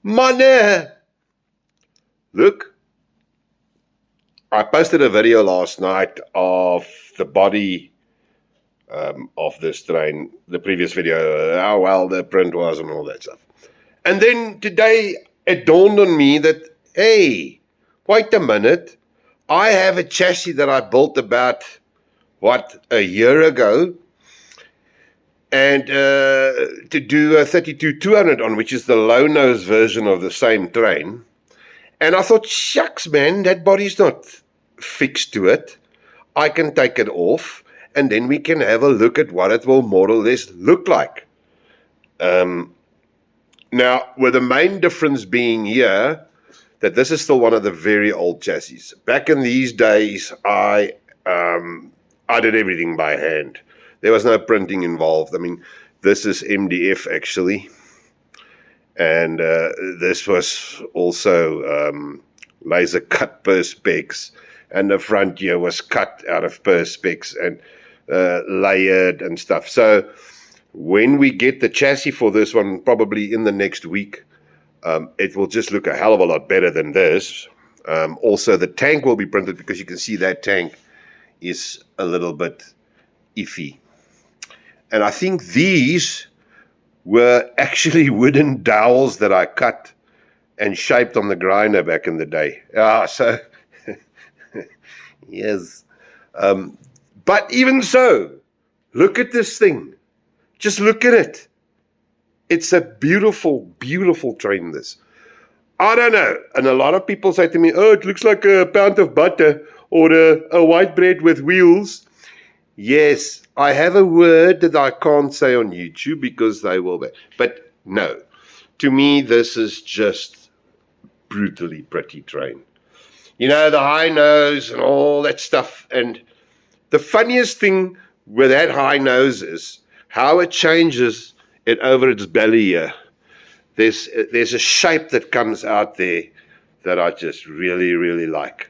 Manne! Look, I posted a video last night of the body of this train, the previous video, how well the print was and all that stuff. And then today it dawned on me that, hey, wait a minute, I have a chassis that I built about, a year ago, and to do a 32-200 on, which is the low-nose version of the same train. And I thought, shucks, man, that body's not fixed to it. I can take it off, and then we can have a look at what it will more or less look like. Now, with the main difference being here, that this is still one of the very old chassis. Back in these days, I did everything by hand. There was no printing involved. I mean, this is MDF actually. And this was also laser cut perspex. And the front here was cut out of perspex and layered and stuff. So when we get the chassis for this one, probably in the next week, it will just look a hell of a lot better than this. Also, the tank will be printed because you can see that tank is a little bit iffy. And I think these were actually wooden dowels that I cut and shaped on the grinder back in the day. So, yes. But even so, look at this thing. Just look at it. It's a beautiful, beautiful train, this. I don't know. And a lot of people say to me, oh, it looks like a pound of butter or a white bread with wheels. Yes, I have a word that I can't say on YouTube because they will be. But no, to me, this is just brutally pretty train. You know, the high nose and all that stuff. And the funniest thing with that high nose is how it changes it over its belly here. There's a shape that comes out there that I just really, really like.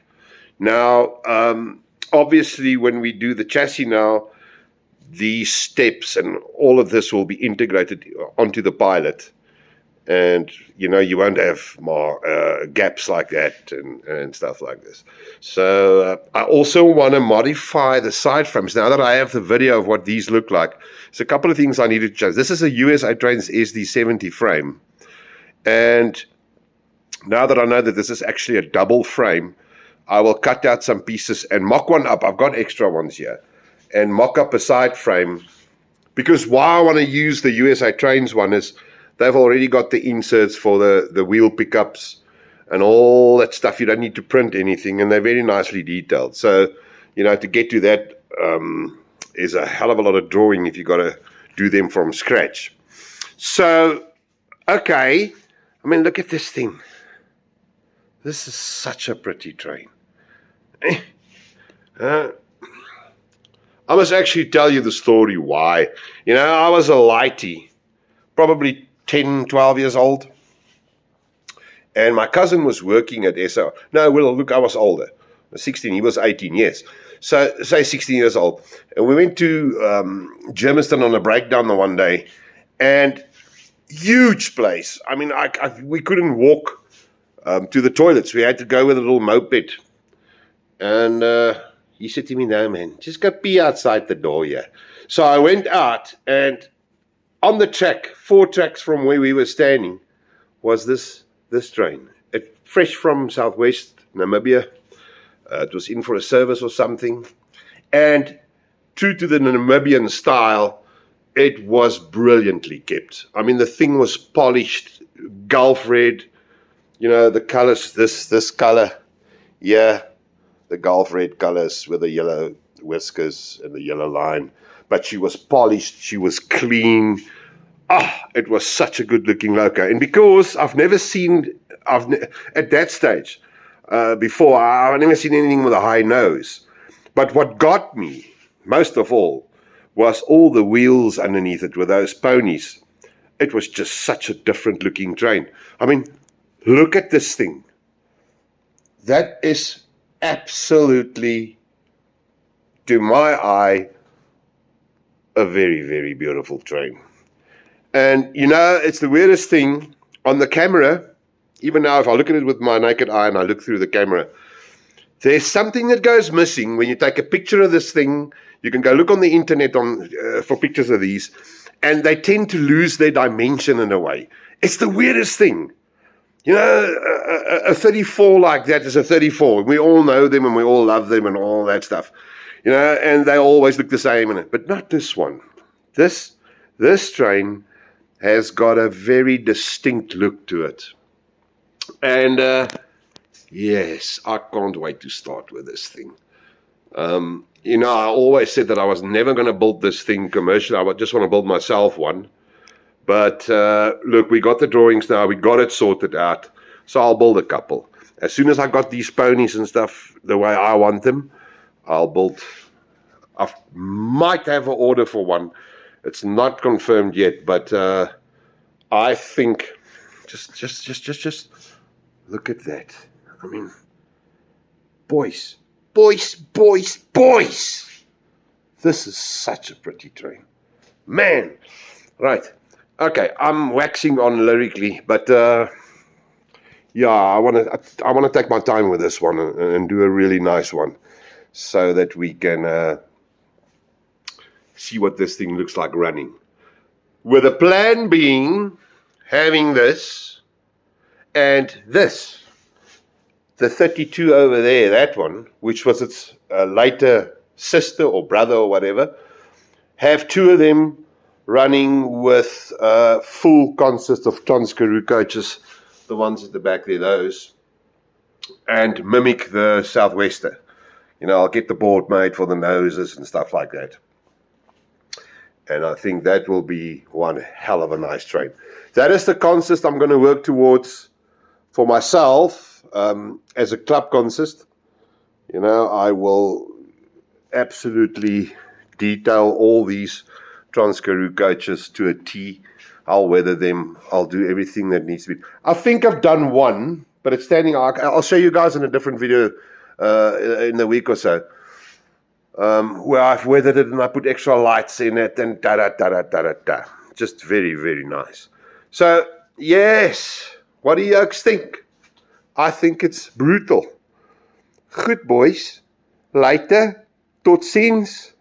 Now, obviously, when we do the chassis now, these steps and all of this will be integrated onto the pilot. And, you know, you won't have more gaps like that and stuff like this. So I also want to modify the side frames. Now that I have the video of what these look like, there's a couple of things I need to change. This is a USA Trains SD70 frame. And now that I know that this is actually a double frame, I will cut out some pieces and mock one up. I've got extra ones here. And mock up a side frame. Because why I want to use the USA Trains one is they've already got the inserts for the wheel pickups and all that stuff. You don't need to print anything, and they're very nicely detailed. So, you know, to get to that is a hell of a lot of drawing if you've got to do them from scratch. So, okay. I mean, look at this thing. This is such a pretty train. I must actually tell you the story why. You know, I was a lighty, probably 10, 12 years old. And my cousin was working at SO. No, well, look, I was older. 16, he was 18, yes. So, say 16 years old. And we went to Germiston on a breakdown the one day. And huge place. I mean, we couldn't walk to the toilets. We had to go with a little moped. And he said to me, no, man, just go pee outside the door here. So I went out, and on the track, 4 tracks from where we were standing, was this train. Fresh from southwest Namibia. It was in for a service or something. And true to the Namibian style, it was brilliantly kept. I mean, the thing was polished, Gulf red. You know, the colors, this color, yeah, the Gulf red colors with the yellow whiskers and the yellow line. But she was polished, she was clean. It was such a good-looking loco. And because I've never seen, at that stage before, I've never seen anything with a high nose. But what got me, most of all, was all the wheels underneath it with those ponies. It was just such a different-looking train. I mean, look at this thing. That is absolutely, to my eye, a very, very beautiful train. And, you know, it's the weirdest thing. On the camera, even now, if I look at it with my naked eye and I look through the camera, there's something that goes missing when you take a picture of this thing. You can go look on the internet for pictures of these, and they tend to lose their dimension in a way. It's the weirdest thing. You know, a 34 like that is a 34. We all know them and we all love them and all that stuff. You know, and they always look the same in it. But not this one. This train has got a very distinct look to it. And yes, I can't wait to start with this thing. You know, I always said that I was never going to build this thing commercially. I just want to build myself one. But look, we got the drawings now. We got it sorted out. So I'll build a couple. As soon as I got these ponies and stuff the way I want them, I'll build. I might have an order for one. It's not confirmed yet, but I think just look at that. I mean, boys. This is such a pretty train. Man. Right. Okay, I'm waxing on lyrically, but yeah, I want to take my time with this one and do a really nice one, so that we can see what this thing looks like running. With the plan being having this and this, the 32 over there, that one, which was its later sister or brother or whatever, have two of them running with full consist of Transcaroo coaches, the ones at the back there, those, and mimic the Southwester. You know, I'll get the board made for the noses and stuff like that. And I think that will be one hell of a nice train. That is the consist I'm going to work towards for myself as a club consist. You know, I will absolutely detail all these Transcaroo coaches to a T. I'll weather them. I'll do everything that needs to be. I think I've done one, but it's standing. I'll show you guys in a different video in a week or so, where I've weathered it and I put extra lights in it and da-da-da-da-da-da-da. Just very, very nice. So, yes. What do you folks think? I think it's brutal. Goed, boys. Later. Tot ziens.